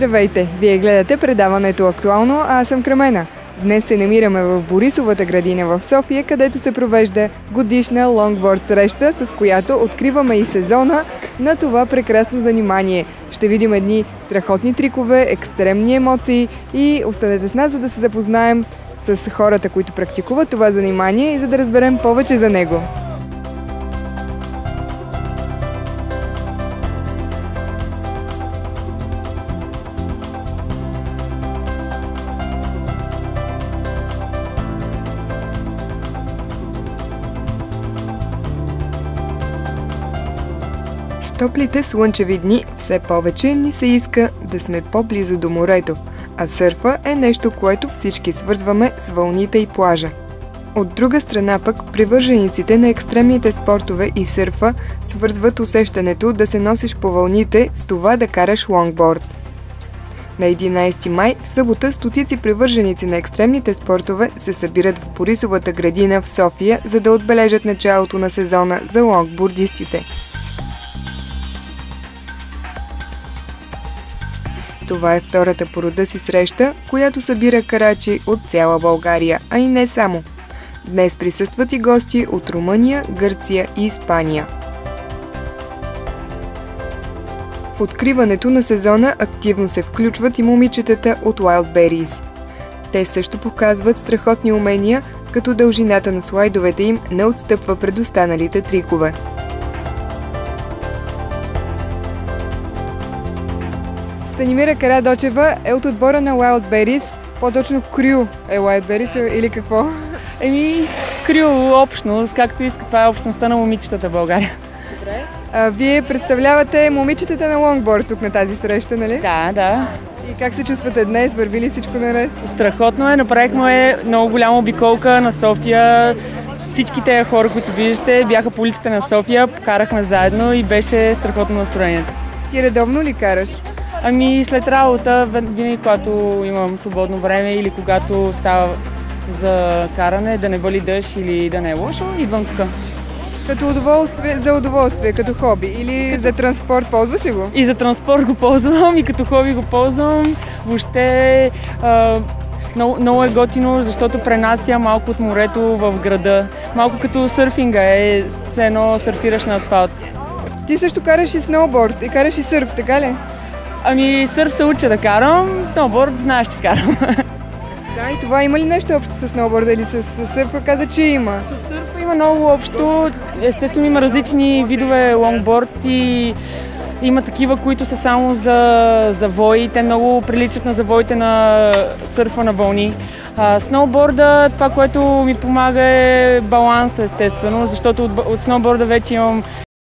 Здравейте! Вие гледате предаването Актуално, а аз съм Кремена. Днес се намираме в Борисовата градина в София, където се провежда годишна лонгборд среща, с която откриваме и сезона на това прекрасно занимание. Ще видим едни страхотни трикове, екстремни емоции и останете с нас, за да се запознаем с хората, които практикуват това занимание и за да разберем повече за него. С топлите слънчеви дни все повече ни се иска да сме по-близо до морето, а сърфа е нещо, което всички свързваме с вълните и плажа. От друга страна пък, привържениците на екстремните спортове и сърфа свързват усещането да се носиш по вълните с това да караш лонгборд. На 11 май, в събота, стотици привърженици на екстремните спортове се събират в Борисовата градина в София, за да отбележат началото на сезона за лонгбордистите. Това е втората по рода си среща, която събира карачи от цяла България, а и не само. Днес присъстват и гости от Румъния, Гърция и Испания. В откриването на сезона активно се включват и момичетата от Wildberries. Те също показват страхотни умения, като дължината на слайдовете им не отстъпва пред останалите трикове. Станимира Карадочева е от отбора на Wildberries, по-точно Крю е Wildberries или какво? Крю общност, както иска, това е общността на момичетата в България. Добре. Вие представлявате момичетата на лонгборд тук на тази среща, нали? Да. И как се чувствате днес? Върви ли всичко наред? Страхотно е, направихме много голяма обиколка на София. Всички тези хора, които виждате, бяха по улиците на София, карахме заедно и беше страхотно настроението. Ти редовно ли караш? След работа, винаги когато имам свободно време или когато става за каране, да не вали дъжд или да не е лошо, идвам тук. Като удоволствие, за удоволствие, като хоби или за транспорт, ползваш ли го? И за транспорт го ползвам, и като хоби го ползвам. Въобще много е готино, защото пренася малко от морето в града. Малко като сърфинга е, все едно сърфираш на асфалт. Ти също караш и сноуборд и караш и сърф, така ли? Сърф се уча да карам, сноуборд знаеш, че карам. Да, и това има ли нещо общо с сноуборда или с сърфа? Каза, че има. С сърфа има много общо. Естествено има различни видове лонгборд и има такива, които са само за завои. Те много приличат на завоите на сърфа на вълни. Сноуборда, това, което ми помага е баланс, естествено, защото от сноуборда вече имам